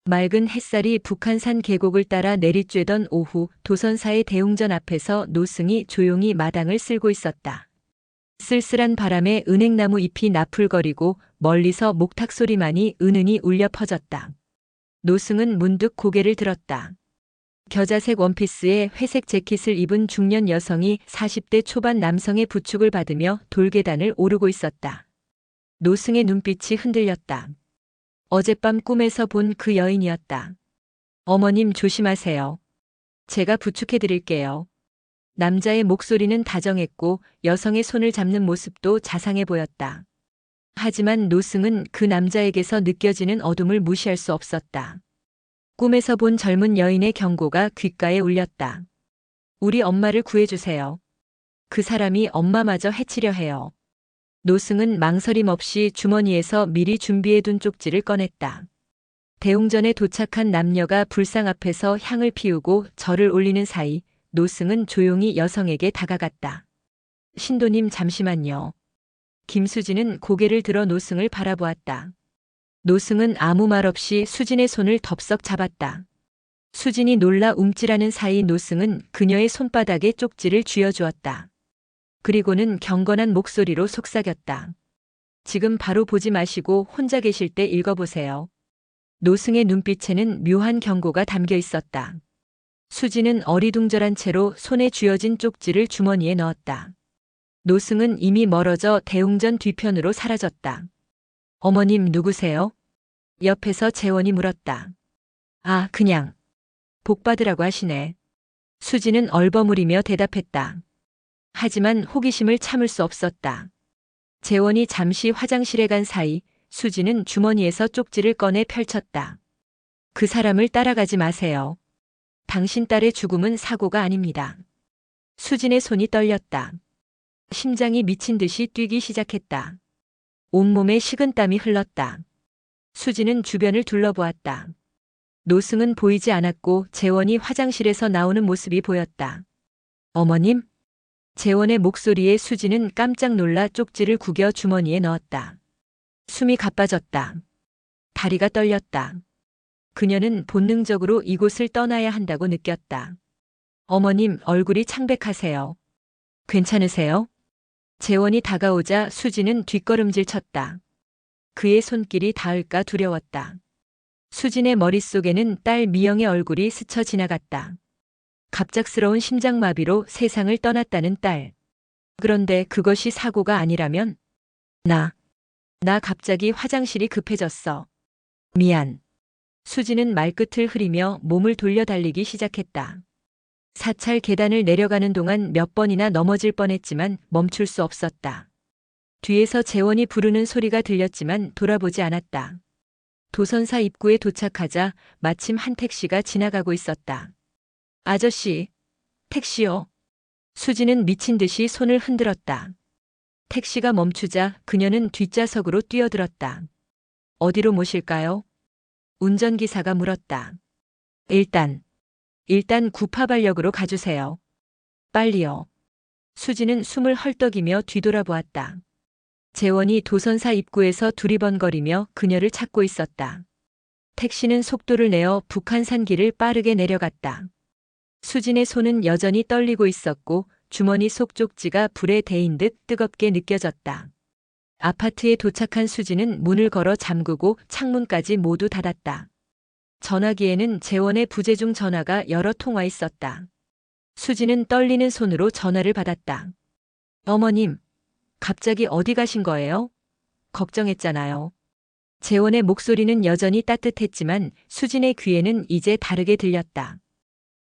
맑은 햇살이 북한산 계곡을 따라 내리쬐던 오후, 도선사의 대웅전 앞에서 노승이 조용히 마당을 쓸고 있었다. 쓸쓸한 바람에 은행나무 잎이 나풀거리고 멀리서 목탁 소리만이 은은히 울려 퍼졌다. 노승은 문득 고개를 들었다. 겨자색 원피스에 회색 재킷을 입은 중년 여성이 40대 초반 남성의 부축을 받으며 돌계단을 오르고 있었다. 노승의 눈빛이 흔들렸다. 어젯밤 꿈에서 본 그 여인이었다. 어머님 조심하세요. 제가 부축해 드릴게요. 남자의 목소리는 다정했고 여성의 손을 잡는 모습도 자상해 보였다. 하지만 노승은 그 남자에게서 느껴지는 어둠을 무시할 수 없었다. 꿈에서 본 젊은 여인의 경고가 귓가에 울렸다. 우리 엄마를 구해주세요. 그 사람이 엄마마저 해치려 해요. 노승은 망설임 없이 주머니에서 미리 준비해둔 쪽지를 꺼냈다. 대웅전에 도착한 남녀가 불상 앞에서 향을 피우고 절을 올리는 사이 노승은 조용히 여성에게 다가갔다. 신도님 잠시만요. 김수진은 고개를 들어 노승을 바라보았다. 노승은 아무 말 없이 수진의 손을 덥석 잡았다. 수진이 놀라 움찔하는 사이 노승은 그녀의 손바닥에 쪽지를 쥐어주었다. 그리고는 경건한 목소리로 속삭였다. 지금 바로 보지 마시고 혼자 계실 때 읽어보세요. 노승의 눈빛에는 묘한 경고가 담겨 있었다. 수진은 어리둥절한 채로 손에 쥐어진 쪽지를 주머니에 넣었다. 노승은 이미 멀어져 대웅전 뒤편으로 사라졌다. 어머님 누구세요? 옆에서 재원이 물었다. 아, 그냥 복 받으라고 하시네. 수진은 얼버무리며 대답했다. 하지만 호기심을 참을 수 없었다. 재원이 잠시 화장실에 간 사이 수진은 주머니에서 쪽지를 꺼내 펼쳤다. 그 사람을 따라가지 마세요. 당신 딸의 죽음은 사고가 아닙니다. 수진의 손이 떨렸다. 심장이 미친 듯이 뛰기 시작했다. 온몸에 식은땀이 흘렀다. 수진은 주변을 둘러보았다. 노승은 보이지 않았고 재원이 화장실에서 나오는 모습이 보였다. 어머님? 재원의 목소리에 수진은 깜짝 놀라 쪽지를 구겨 주머니에 넣었다. 숨이 가빠졌다. 다리가 떨렸다. 그녀는 본능적으로 이곳을 떠나야 한다고 느꼈다. 어머님 얼굴이 창백하세요. 괜찮으세요? 재원이 다가오자 수진은 뒷걸음질 쳤다. 그의 손길이 닿을까 두려웠다. 수진의 머릿속에는 딸 미영의 얼굴이 스쳐 지나갔다. 갑작스러운 심장마비로 세상을 떠났다는 딸. 그런데 그것이 사고가 아니라면? 나 갑자기 화장실이 급해졌어. 미안. 수진은 말끝을 흐리며 몸을 돌려 달리기 시작했다. 사찰 계단을 내려가는 동안 몇 번이나 넘어질 뻔했지만 멈출 수 없었다. 뒤에서 재원이 부르는 소리가 들렸지만 돌아보지 않았다. 도선사 입구에 도착하자 마침 한 택시가 지나가고 있었다. 아저씨, 택시요. 수진은 미친 듯이 손을 흔들었다. 택시가 멈추자 그녀는 뒷좌석으로 뛰어들었다. 어디로 모실까요? 운전기사가 물었다. 일단 구파발역으로 가주세요. 빨리요. 수진은 숨을 헐떡이며 뒤돌아보았다. 재원이 도선사 입구에서 두리번거리며 그녀를 찾고 있었다. 택시는 속도를 내어 북한산 길을 빠르게 내려갔다. 수진의 손은 여전히 떨리고 있었고 주머니 속 쪽지가 불에 데인 듯 뜨겁게 느껴졌다. 아파트에 도착한 수진은 문을 걸어 잠그고 창문까지 모두 닫았다. 전화기에는 재원의 부재중 전화가 여러 통화 있었다. 수진은 떨리는 손으로 전화를 받았다. 어머님, 갑자기 어디 가신 거예요? 걱정했잖아요. 재원의 목소리는 여전히 따뜻했지만 수진의 귀에는 이제 다르게 들렸다.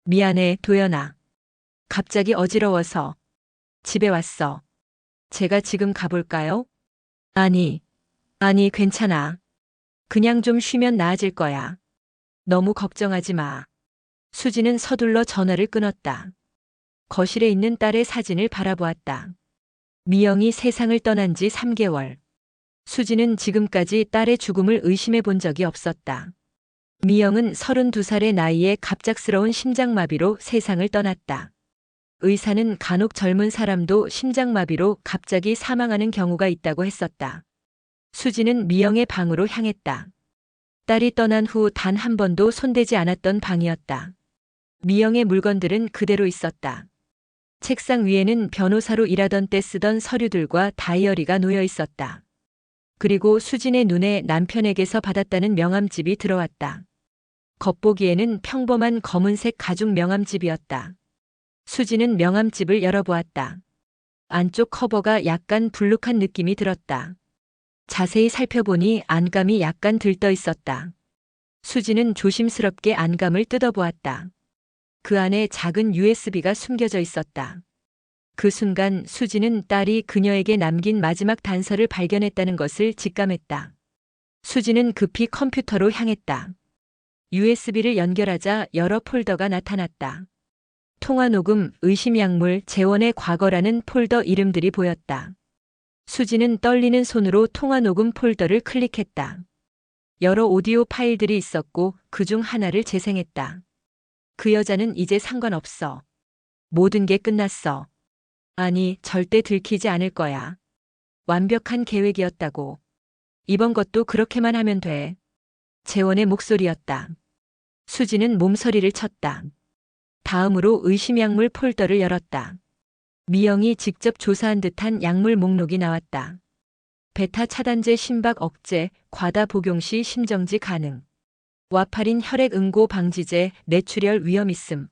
미안해, 도연아. 갑자기 어지러워서. 집에 왔어. 제가 지금 가볼까요? 아니, 괜찮아. 그냥 좀 쉬면 나아질 거야. 너무 걱정하지 마. 수진은 서둘러 전화를 끊었다. 거실에 있는 딸의 사진을 바라보았다. 미영이 세상을 떠난 지 3개월. 수진은 지금까지 딸의 죽음을 의심해 본 적이 없었다. 미영은 32살의 나이에 갑작스러운 심장마비로 세상을 떠났다. 의사는 간혹 젊은 사람도 심장마비로 갑자기 사망하는 경우가 있다고 했었다. 수진은 미영의 방으로 향했다. 딸이 떠난 후 단 한 번도 손대지 않았던 방이었다. 미영의 물건들은 그대로 있었다. 책상 위에는 변호사로 일하던 때 쓰던 서류들과 다이어리가 놓여 있었다. 그리고 수진의 눈에 남편에게서 받았다는 명함집이 들어왔다. 겉보기에는 평범한 검은색 가죽 명함집이었다. 수진은 명함집을 열어보았다. 안쪽 커버가 약간 불룩한 느낌이 들었다. 자세히 살펴보니 안감이 약간 들떠 있었다. 수진은 조심스럽게 안감을 뜯어보았다. 그 안에 작은 USB가 숨겨져 있었다. 그 순간 수진은 딸이 그녀에게 남긴 마지막 단서를 발견했다는 것을 직감했다. 수진은 급히 컴퓨터로 향했다. USB를 연결하자 여러 폴더가 나타났다. 통화 녹음, 의심 약물, 재원의 과거라는 폴더 이름들이 보였다. 수진은 떨리는 손으로 통화 녹음 폴더를 클릭했다. 여러 오디오 파일들이 있었고 그중 하나를 재생했다. 그 여자는 이제 상관없어. 모든 게 끝났어. 아니, 절대 들키지 않을 거야. 완벽한 계획이었다고. 이번 것도 그렇게만 하면 돼. 재원의 목소리였다. 수진은 몸서리를 쳤다. 다음으로 의심 약물 폴더를 열었다. 미영이 직접 조사한 듯한 약물 목록이 나왔다. 베타 차단제 심박 억제, 과다 복용 시 심정지 가능. 와파린 혈액 응고 방지제, 뇌출혈 위험 있음.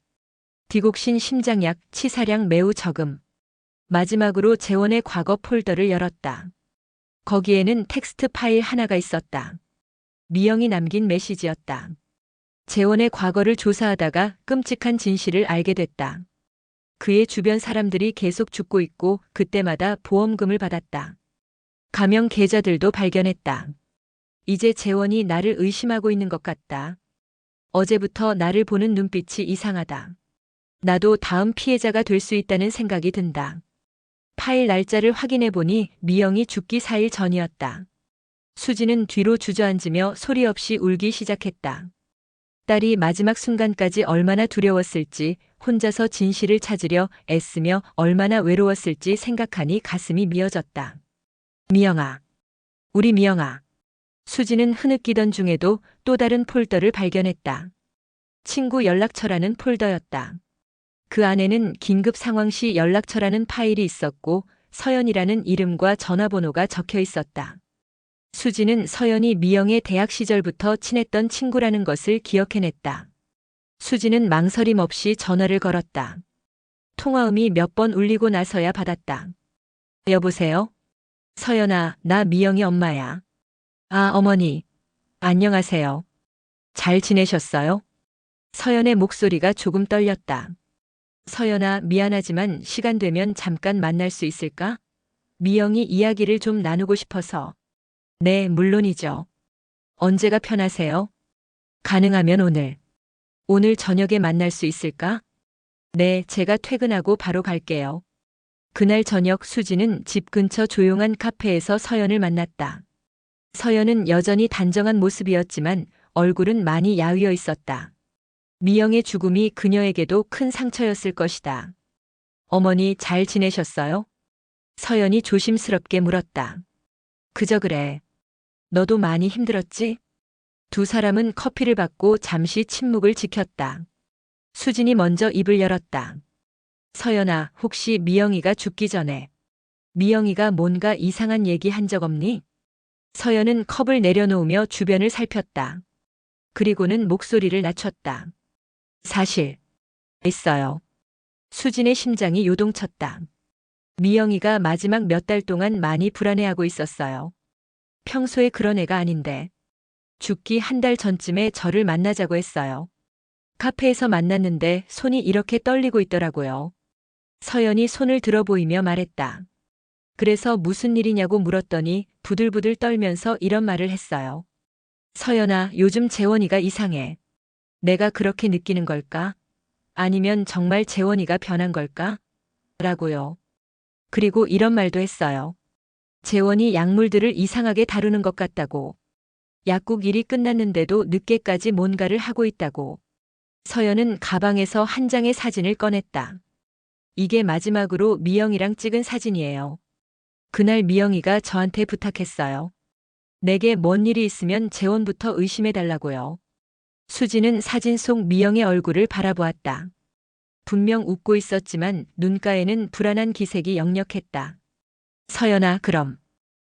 디곡신 심장약, 치사량 매우 적음. 마지막으로 재원의 과거 폴더를 열었다. 거기에는 텍스트 파일 하나가 있었다. 미영이 남긴 메시지였다. 재원의 과거를 조사하다가 끔찍한 진실을 알게 됐다. 그의 주변 사람들이 계속 죽고 있고 그때마다 보험금을 받았다. 가명 계좌들도 발견했다. 이제 재원이 나를 의심하고 있는 것 같다. 어제부터 나를 보는 눈빛이 이상하다. 나도 다음 피해자가 될 수 있다는 생각이 든다. 파일 날짜를 확인해 보니 미영이 죽기 4일 전이었다. 수지는 뒤로 주저앉으며 소리 없이 울기 시작했다. 딸이 마지막 순간까지 얼마나 두려웠을지, 혼자서 진실을 찾으려 애쓰며 얼마나 외로웠을지 생각하니 가슴이 미어졌다. 미영아. 우리 미영아. 수지는 흐느끼던 중에도 또 다른 폴더를 발견했다. 친구 연락처라는 폴더였다. 그 안에는 긴급 상황 시 연락처라는 파일이 있었고 서연이라는 이름과 전화번호가 적혀 있었다. 수지는 서연이 미영의 대학 시절부터 친했던 친구라는 것을 기억해냈다. 수지는 망설임 없이 전화를 걸었다. 통화음이 몇 번 울리고 나서야 받았다. 여보세요? 서연아, 나 미영이 엄마야. 아, 어머니. 안녕하세요. 잘 지내셨어요? 서연의 목소리가 조금 떨렸다. 서연아, 미안하지만 시간 되면 잠깐 만날 수 있을까? 미영이 이야기를 좀 나누고 싶어서. 네, 물론이죠. 언제가 편하세요? 가능하면 오늘. 오늘 저녁에 만날 수 있을까? 네, 제가 퇴근하고 바로 갈게요. 그날 저녁 수지는 집 근처 조용한 카페에서 서연을 만났다. 서연은 여전히 단정한 모습이었지만 얼굴은 많이 야위어 있었다. 미영의 죽음이 그녀에게도 큰 상처였을 것이다. 어머니 잘 지내셨어요? 서연이 조심스럽게 물었다. 그저 그래. 너도 많이 힘들었지? 두 사람은 커피를 받고 잠시 침묵을 지켰다. 수진이 먼저 입을 열었다. 서연아, 혹시 미영이가 죽기 전에 미영이가 뭔가 이상한 얘기 한 적 없니? 서연은 컵을 내려놓으며 주변을 살폈다. 그리고는 목소리를 낮췄다. 사실 있어요. 수진의 심장이 요동쳤다. 미영이가 마지막 몇 달 동안 많이 불안해하고 있었어요. 평소에 그런 애가 아닌데. 죽기 한 달 전쯤에 저를 만나자고 했어요. 카페에서 만났는데 손이 이렇게 떨리고 있더라고요. 서연이 손을 들어 보이며 말했다. 그래서 무슨 일이냐고 물었더니 부들부들 떨면서 이런 말을 했어요. 서연아, 요즘 재원이가 이상해. 내가 그렇게 느끼는 걸까? 아니면 정말 재원이가 변한 걸까? 라고요. 그리고 이런 말도 했어요. 재원이 약물들을 이상하게 다루는 것 같다고. 약국 일이 끝났는데도 늦게까지 뭔가를 하고 있다고. 서연은 가방에서 한 장의 사진을 꺼냈다. 이게 마지막으로 미영이랑 찍은 사진이에요. 그날 미영이가 저한테 부탁했어요. 내게 뭔 일이 있으면 재원부터 의심해달라고요. 수지는 사진 속 미영의 얼굴을 바라보았다. 분명 웃고 있었지만 눈가에는 불안한 기색이 역력했다. 서연아, 그럼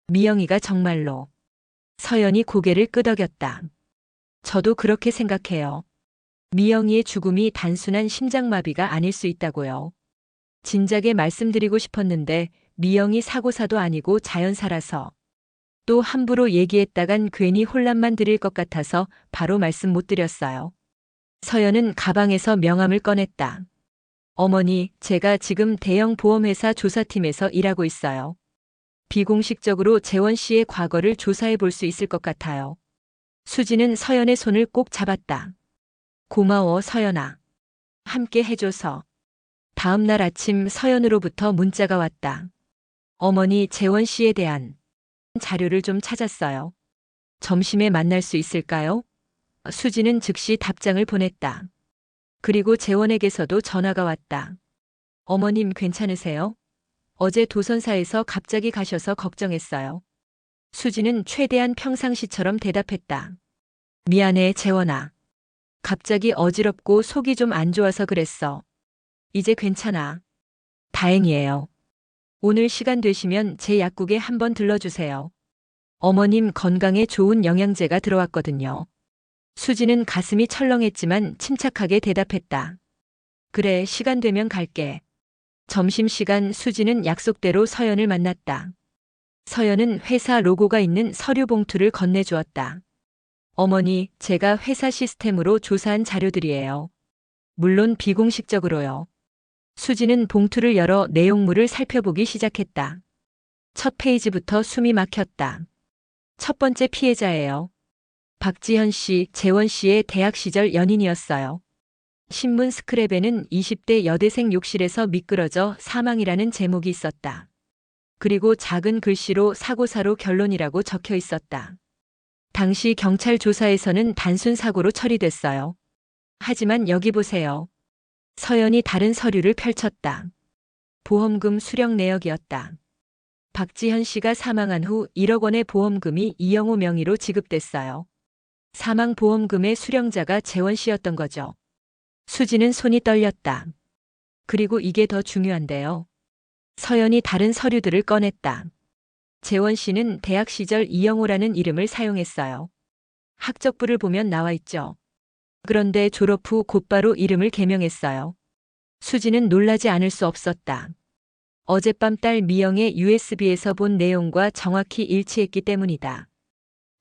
미영이가 정말로. 서연이 고개를 끄덕였다. 저도 그렇게 생각해요. 미영이의 죽음이 단순한 심장마비가 아닐 수 있다고요. 진작에 말씀드리고 싶었는데 미영이 사고사도 아니고 자연사라서. 또 함부로 얘기했다간 괜히 혼란만 드릴 것 같아서 바로 말씀 못 드렸어요. 서연은 가방에서 명함을 꺼냈다. 어머니, 제가 지금 대형 보험회사 조사팀에서 일하고 있어요. 비공식적으로 재원 씨의 과거를 조사해 볼 수 있을 것 같아요. 수지는 서연의 손을 꼭 잡았다. 고마워, 서연아. 함께 해줘서. 다음 날 아침 서연으로부터 문자가 왔다. 어머니, 재원 씨에 대한 자료를 좀 찾았어요. 점심에 만날 수 있을까요? 수지는 즉시 답장을 보냈다. 그리고 재원에게서도 전화가 왔다. 어머님 괜찮으세요? 어제 도선사에서 갑자기 가셔서 걱정했어요. 수지는 최대한 평상시처럼 대답했다. 미안해, 재원아. 갑자기 어지럽고 속이 좀 안 좋아서 그랬어. 이제 괜찮아. 다행이에요. 오늘 시간 되시면 제 약국에 한번 들러주세요. 어머님 건강에 좋은 영양제가 들어왔거든요. 수지는 가슴이 철렁했지만 침착하게 대답했다. 그래, 시간 되면 갈게. 점심시간 수지는 약속대로 서연을 만났다. 서연은 회사 로고가 있는 서류 봉투를 건네주었다. 어머니, 제가 회사 시스템으로 조사한 자료들이에요. 물론 비공식적으로요. 수지는 봉투를 열어 내용물을 살펴보기 시작했다. 첫 페이지부터 숨이 막혔다. 첫 번째 피해자예요. 박지현 씨, 재원 씨의 대학 시절 연인이었어요. 신문 스크랩에는 20대 여대생 욕실에서 미끄러져 사망이라는 제목이 있었다. 그리고 작은 글씨로 사고사로 결론이라고 적혀 있었다. 당시 경찰 조사에서는 단순 사고로 처리됐어요. 하지만 여기 보세요. 서연이 다른 서류를 펼쳤다. 보험금 수령 내역이었다. 박지현 씨가 사망한 후 1억 원의 보험금이 이영호 명의로 지급됐어요. 사망 보험금의 수령자가 재원 씨였던 거죠. 수지는 손이 떨렸다. 그리고 이게 더 중요한데요. 서연이 다른 서류들을 꺼냈다. 재원 씨는 대학 시절 이영호라는 이름을 사용했어요. 학적부를 보면 나와 있죠. 그런데 졸업 후 곧바로 이름을 개명했어요. 수지는 놀라지 않을 수 없었다. 어젯밤 딸 미영의 USB에서 본 내용과 정확히 일치했기 때문이다.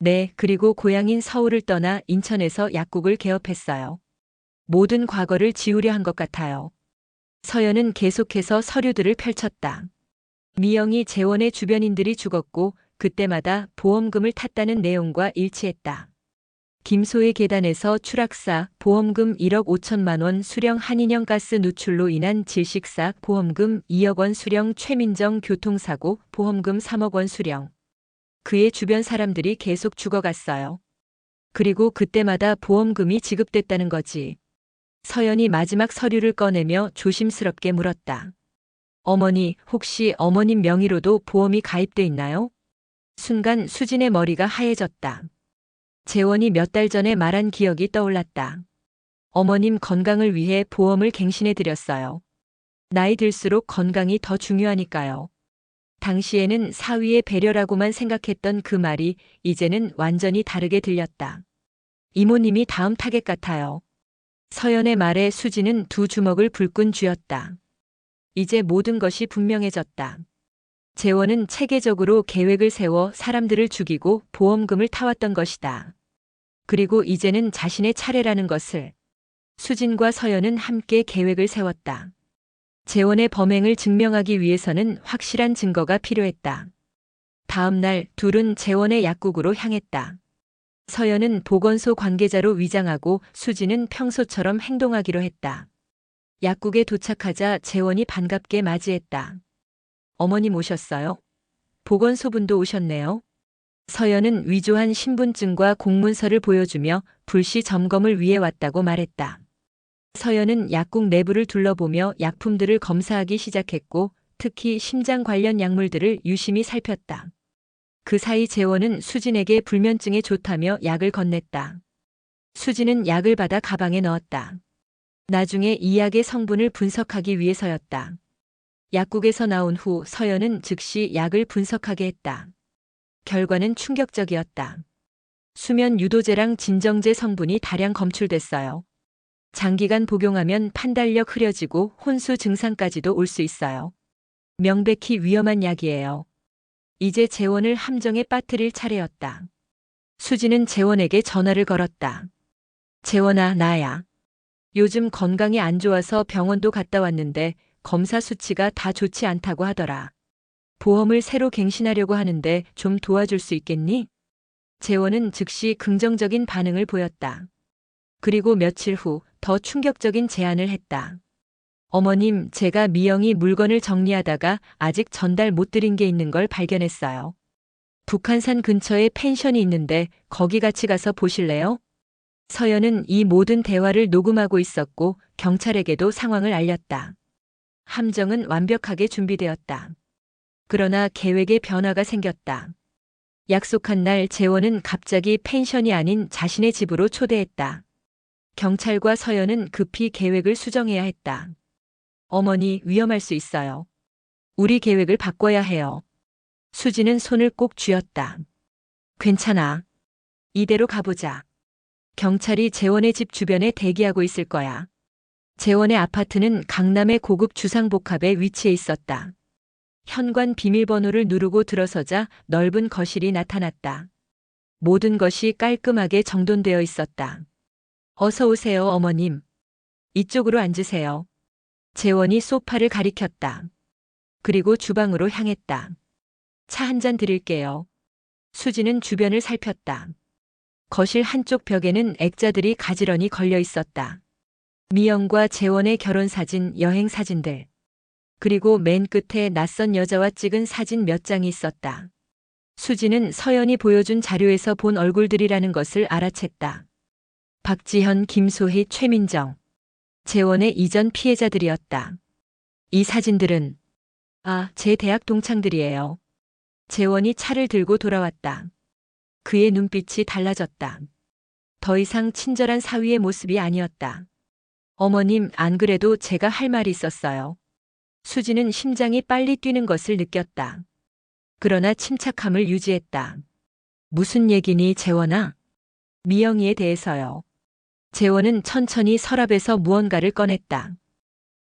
네, 그리고 고향인 서울을 떠나 인천에서 약국을 개업했어요. 모든 과거를 지우려 한 것 같아요. 서연은 계속해서 서류들을 펼쳤다. 미영이 재원의 주변인들이 죽었고 그때마다 보험금을 탔다는 내용과 일치했다. 김소의 계단에서 추락사 보험금 1억 5천만 원 수령 한인형 가스 누출로 인한 질식사 보험금 2억 원 수령 최민정 교통사고 보험금 3억 원 수령. 그의 주변 사람들이 계속 죽어갔어요. 그리고 그때마다 보험금이 지급됐다는 거지. 서연이 마지막 서류를 꺼내며 조심스럽게 물었다. 어머니, 혹시 어머님 명의로도 보험이 가입돼 있나요? 순간 수진의 머리가 하얘졌다. 재원이 몇 달 전에 말한 기억이 떠올랐다. 어머님 건강을 위해 보험을 갱신해 드렸어요. 나이 들수록 건강이 더 중요하니까요. 당시에는 사위의 배려라고만 생각했던 그 말이 이제는 완전히 다르게 들렸다. 이모님이 다음 타겟 같아요. 서연의 말에 수지는 두 주먹을 불끈 쥐었다. 이제 모든 것이 분명해졌다. 재원은 체계적으로 계획을 세워 사람들을 죽이고 보험금을 타왔던 것이다. 그리고 이제는 자신의 차례라는 것을. 수진과 서연은 함께 계획을 세웠다. 재원의 범행을 증명하기 위해서는 확실한 증거가 필요했다. 다음 날 둘은 재원의 약국으로 향했다. 서연은 보건소 관계자로 위장하고 수지는 평소처럼 행동하기로 했다. 약국에 도착하자 재원이 반갑게 맞이했다. 어머님 오셨어요? 보건소분도 오셨네요. 서연은 위조한 신분증과 공문서를 보여주며 불시 점검을 위해 왔다고 말했다. 서연은 약국 내부를 둘러보며 약품들을 검사하기 시작했고 특히 심장 관련 약물들을 유심히 살폈다. 그 사이 재원은 수진에게 불면증에 좋다며 약을 건넸다. 수진은 약을 받아 가방에 넣었다. 나중에 이 약의 성분을 분석하기 위해서였다. 약국에서 나온 후 서연은 즉시 약을 분석하게 했다. 결과는 충격적이었다. 수면 유도제랑 진정제 성분이 다량 검출됐어요. 장기간 복용하면 판단력 흐려지고 혼수 증상까지도 올 수 있어요. 명백히 위험한 약이에요. 이제 재원을 함정에 빠뜨릴 차례였다. 수지는 재원에게 전화를 걸었다. 재원아, 나야. 요즘 건강이 안 좋아서 병원도 갔다 왔는데 검사 수치가 다 좋지 않다고 하더라. 보험을 새로 갱신하려고 하는데 좀 도와줄 수 있겠니? 재원은 즉시 긍정적인 반응을 보였다. 그리고 며칠 후 더 충격적인 제안을 했다. 어머님, 제가 미영이 물건을 정리하다가 아직 전달 못 드린 게 있는 걸 발견했어요. 북한산 근처에 펜션이 있는데 거기 같이 가서 보실래요? 서연은 이 모든 대화를 녹음하고 있었고 경찰에게도 상황을 알렸다. 함정은 완벽하게 준비되었다. 그러나 계획에 변화가 생겼다. 약속한 날 재원은 갑자기 펜션이 아닌 자신의 집으로 초대했다. 경찰과 서연은 급히 계획을 수정해야 했다. 어머니, 위험할 수 있어요. 우리 계획을 바꿔야 해요. 수지는 손을 꼭 쥐었다. 괜찮아. 이대로 가보자. 경찰이 재원의 집 주변에 대기하고 있을 거야. 재원의 아파트는 강남의 고급 주상복합에 위치해 있었다. 현관 비밀번호를 누르고 들어서자 넓은 거실이 나타났다. 모든 것이 깔끔하게 정돈되어 있었다. 어서 오세요, 어머님. 이쪽으로 앉으세요. 재원이 소파를 가리켰다. 그리고 주방으로 향했다. 차 한 잔 드릴게요. 수지는 주변을 살폈다. 거실 한쪽 벽에는 액자들이 가지런히 걸려 있었다. 미영과 재원의 결혼 사진, 여행 사진들. 그리고 맨 끝에 낯선 여자와 찍은 사진 몇 장이 있었다. 수지는 서연이 보여준 자료에서 본 얼굴들이라는 것을 알아챘다. 박지현, 김소희, 최민정. 재원의 이전 피해자들이었다. 이 사진들은 제 대학 동창들이에요. 재원이 차를 들고 돌아왔다. 그의 눈빛이 달라졌다. 더 이상 친절한 사위의 모습이 아니었다. 어머님, 안 그래도 제가 할 말이 있었어요. 수지는 심장이 빨리 뛰는 것을 느꼈다. 그러나 침착함을 유지했다. 무슨 얘기니, 재원아? 미영이에 대해서요. 재원은 천천히 서랍에서 무언가를 꺼냈다.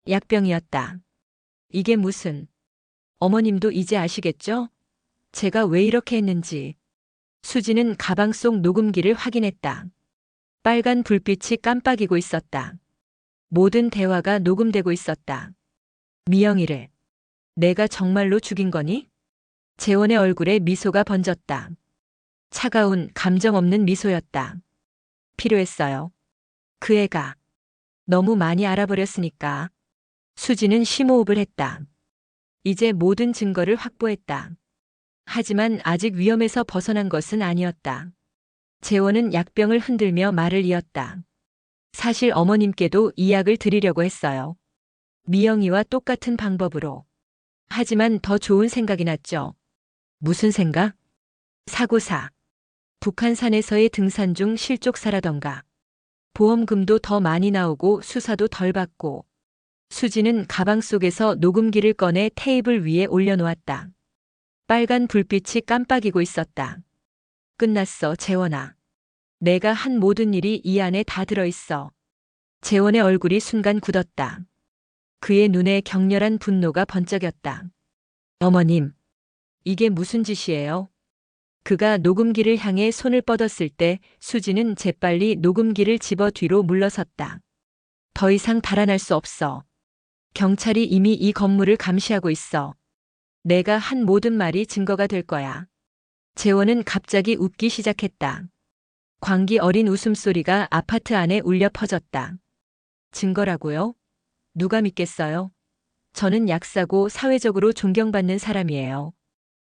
약병이었다. 이게 무슨... 어머님도 이제 아시겠죠? 제가 왜 이렇게 했는지. 수지는 가방 속 녹음기를 확인했다. 빨간 불빛이 깜빡이고 있었다. 모든 대화가 녹음되고 있었다. 미영이를 내가 정말로 죽인 거니? 재원의 얼굴에 미소가 번졌다. 차가운 감정 없는 미소였다. 필요했어요. 그 애가 너무 많이 알아버렸으니까. 수지는 심호흡을 했다. 이제 모든 증거를 확보했다. 하지만 아직 위험에서 벗어난 것은 아니었다. 재원은 약병을 흔들며 말을 이었다. 사실 어머님께도 이 약을 드리려고 했어요. 미영이와 똑같은 방법으로. 하지만 더 좋은 생각이 났죠. 무슨 생각? 사고사. 북한산에서의 등산 중 실족사라던가. 보험금도 더 많이 나오고 수사도 덜 받고. 수지는 가방 속에서 녹음기를 꺼내 테이블 위에 올려놓았다. 빨간 불빛이 깜빡이고 있었다. 끝났어, 재원아. 내가 한 모든 일이 이 안에 다 들어있어. 재원의 얼굴이 순간 굳었다. 그의 눈에 격렬한 분노가 번쩍였다. 어머님, 이게 무슨 짓이에요? 그가 녹음기를 향해 손을 뻗었을 때 수지는 재빨리 녹음기를 집어 뒤로 물러섰다. 더 이상 달아날 수 없어. 경찰이 이미 이 건물을 감시하고 있어. 내가 한 모든 말이 증거가 될 거야. 재원은 갑자기 웃기 시작했다. 광기 어린 웃음소리가 아파트 안에 울려 퍼졌다. 증거라고요? 누가 믿겠어요? 저는 약사고 사회적으로 존경받는 사람이에요.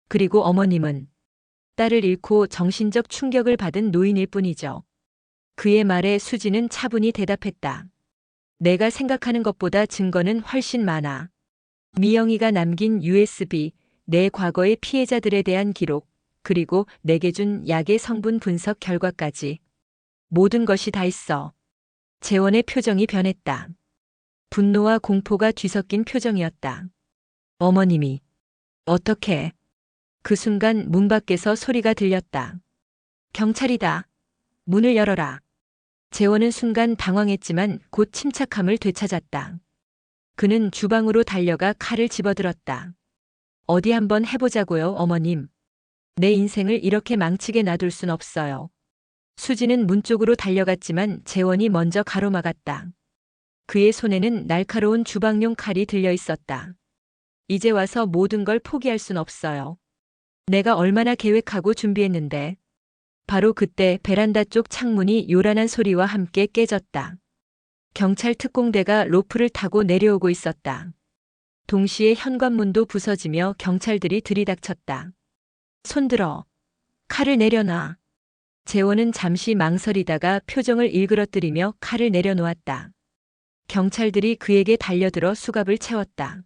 그리고 어머님은 딸을 잃고 정신적 충격을 받은 노인일 뿐이죠. 그의 말에 수지는 차분히 대답했다. 내가 생각하는 것보다 증거는 훨씬 많아. 미영이가 남긴 USB, 내 과거의 피해자들에 대한 기록, 그리고 내게 준 약의 성분 분석 결과까지. 모든 것이 다 있어. 재원의 표정이 변했다. 분노와 공포가 뒤섞인 표정이었다. 어머님이. 어떻게? 그 순간 문 밖에서 소리가 들렸다. 경찰이다. 문을 열어라. 재원은 순간 당황했지만 곧 침착함을 되찾았다. 그는 주방으로 달려가 칼을 집어들었다. 어디 한번 해보자고요, 어머님. 내 인생을 이렇게 망치게 놔둘 순 없어요. 수지는 문 쪽으로 달려갔지만 재원이 먼저 가로막았다. 그의 손에는 날카로운 주방용 칼이 들려 있었다. 이제 와서 모든 걸 포기할 순 없어요. 내가 얼마나 계획하고 준비했는데. 바로 그때 베란다 쪽 창문이 요란한 소리와 함께 깨졌다. 경찰 특공대가 로프를 타고 내려오고 있었다. 동시에 현관문도 부서지며 경찰들이 들이닥쳤다. 손들어. 칼을 내려놔. 재원은 잠시 망설이다가 표정을 일그러뜨리며 칼을 내려놓았다. 경찰들이 그에게 달려들어 수갑을 채웠다.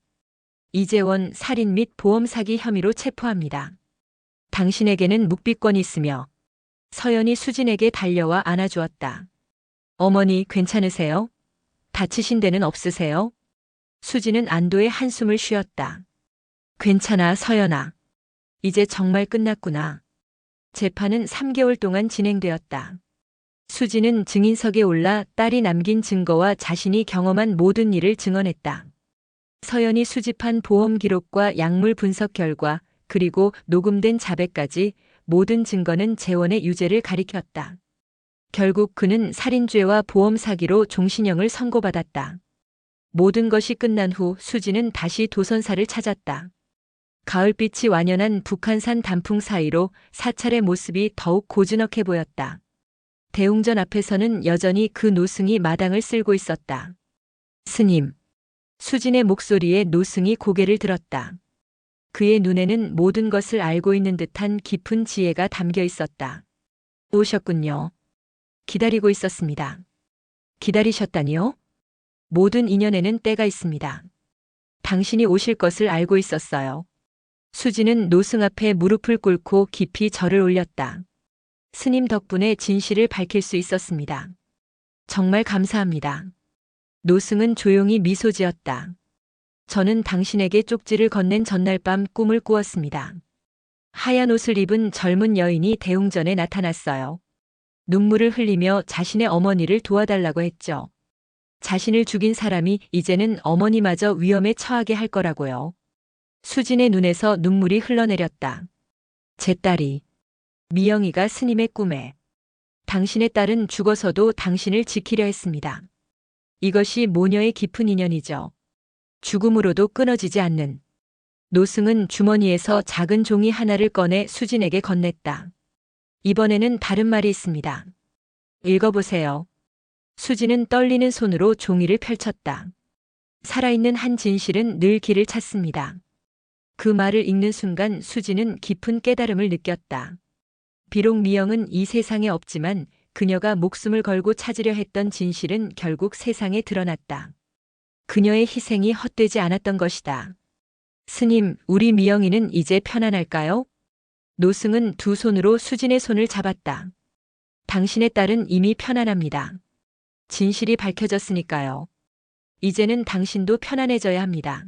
이재원 살인 및 보험 사기 혐의로 체포합니다. 당신에게는 묵비권이 있으며. 서연이 수진에게 달려와 안아주었다. 어머니 괜찮으세요? 다치신 데는 없으세요? 수진은 안도의 한숨을 쉬었다. 괜찮아, 서연아. 이제 정말 끝났구나. 재판은 3개월 동안 진행되었다. 수진은 증인석에 올라 딸이 남긴 증거와 자신이 경험한 모든 일을 증언했다. 서연이 수집한 보험 기록과 약물 분석 결과, 그리고 녹음된 자백까지 모든 증거는 재원의 유죄를 가리켰다. 결국 그는 살인죄와 보험 사기로 종신형을 선고받았다. 모든 것이 끝난 후 수지는 다시 도선사를 찾았다. 가을빛이 완연한 북한산 단풍 사이로 사찰의 모습이 더욱 고즈넉해 보였다. 대웅전 앞에서는 여전히 그 노승이 마당을 쓸고 있었다. 스님. 수진의 목소리에 노승이 고개를 들었다. 그의 눈에는 모든 것을 알고 있는 듯한 깊은 지혜가 담겨 있었다. 오셨군요. 기다리고 있었습니다. 기다리셨다니요? 모든 인연에는 때가 있습니다. 당신이 오실 것을 알고 있었어요. 수지는 노승 앞에 무릎을 꿇고 깊이 절을 올렸다. 스님 덕분에 진실을 밝힐 수 있었습니다. 정말 감사합니다. 노승은 조용히 미소 지었다. 저는 당신에게 쪽지를 건넨 전날 밤 꿈을 꾸었습니다. 하얀 옷을 입은 젊은 여인이 대웅전에 나타났어요. 눈물을 흘리며 자신의 어머니를 도와달라고 했죠. 자신을 죽인 사람이 이제는 어머니마저 위험에 처하게 할 거라고요. 수진의 눈에서 눈물이 흘러내렸다. 제 딸이. 미영이가 스님의 꿈에. 당신의 딸은 죽어서도 당신을 지키려 했습니다. 이것이 모녀의 깊은 인연이죠. 죽음으로도 끊어지지 않는. 노승은 주머니에서 작은 종이 하나를 꺼내 수진에게 건넸다. 이번에는 다른 말이 있습니다. 읽어보세요. 수진은 떨리는 손으로 종이를 펼쳤다. 살아있는 한 진실은 늘 길을 찾습니다. 그 말을 읽는 순간 수진은 깊은 깨달음을 느꼈다. 비록 미영은 이 세상에 없지만 그녀가 목숨을 걸고 찾으려 했던 진실은 결국 세상에 드러났다. 그녀의 희생이 헛되지 않았던 것이다. 스님, 우리 미영이는 이제 편안할까요? 노승은 두 손으로 수진의 손을 잡았다. 당신의 딸은 이미 편안합니다. 진실이 밝혀졌으니까요. 이제는 당신도 편안해져야 합니다.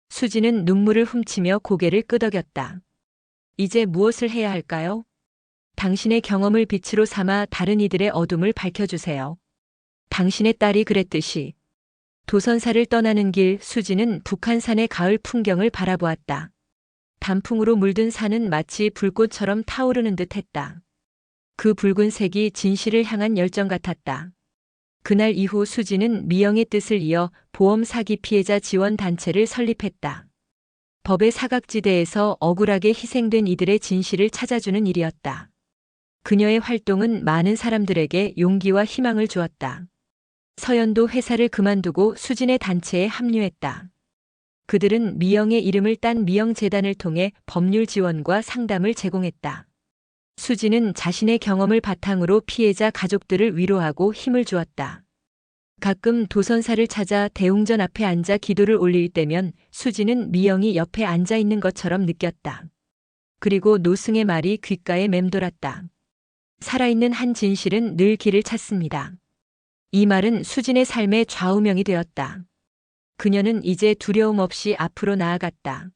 수진은 눈물을 훔치며 고개를 끄덕였다. 이제 무엇을 해야 할까요? 당신의 경험을 빛으로 삼아 다른 이들의 어둠을 밝혀주세요. 당신의 딸이 그랬듯이. 도선사를 떠나는 길 수지는 북한산의 가을 풍경을 바라보았다. 단풍으로 물든 산은 마치 불꽃처럼 타오르는 듯 했다. 그 붉은색이 진실을 향한 열정 같았다. 그날 이후 수지는 미영의 뜻을 이어 보험 사기 피해자 지원 단체를 설립했다. 법의 사각지대에서 억울하게 희생된 이들의 진실을 찾아주는 일이었다. 그녀의 활동은 많은 사람들에게 용기와 희망을 주었다. 서연도 회사를 그만두고 수진의 단체에 합류했다. 그들은 미영의 이름을 딴 미영재단을 통해 법률 지원과 상담을 제공했다. 수진은 자신의 경험을 바탕으로 피해자 가족들을 위로하고 힘을 주었다. 가끔 도선사를 찾아 대웅전 앞에 앉아 기도를 올릴 때면 수진은 미영이 옆에 앉아 있는 것처럼 느꼈다. 그리고 노승의 말이 귓가에 맴돌았다. 살아있는 한 진실은 늘 길을 찾습니다. 이 말은 수진의 삶의 좌우명이 되었다. 그녀는 이제 두려움 없이 앞으로 나아갔다.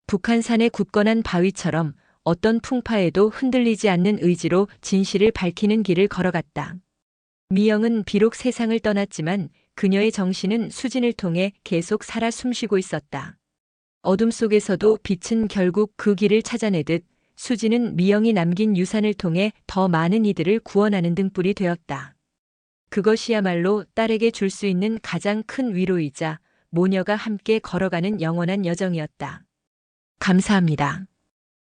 북한산의 굳건한 바위처럼 어떤 풍파에도 흔들리지 않는 의지로 진실을 밝히는 길을 걸어갔다. 미영은 비록 세상을 떠났지만 그녀의 정신은 수진을 통해 계속 살아 숨쉬고 있었다. 어둠 속에서도 빛은 결국 그 길을 찾아내듯 수진은 미영이 남긴 유산을 통해 더 많은 이들을 구원하는 등불이 되었다. 그것이야말로 딸에게 줄 수 있는 가장 큰 위로이자 모녀가 함께 걸어가는 영원한 여정이었다. 감사합니다.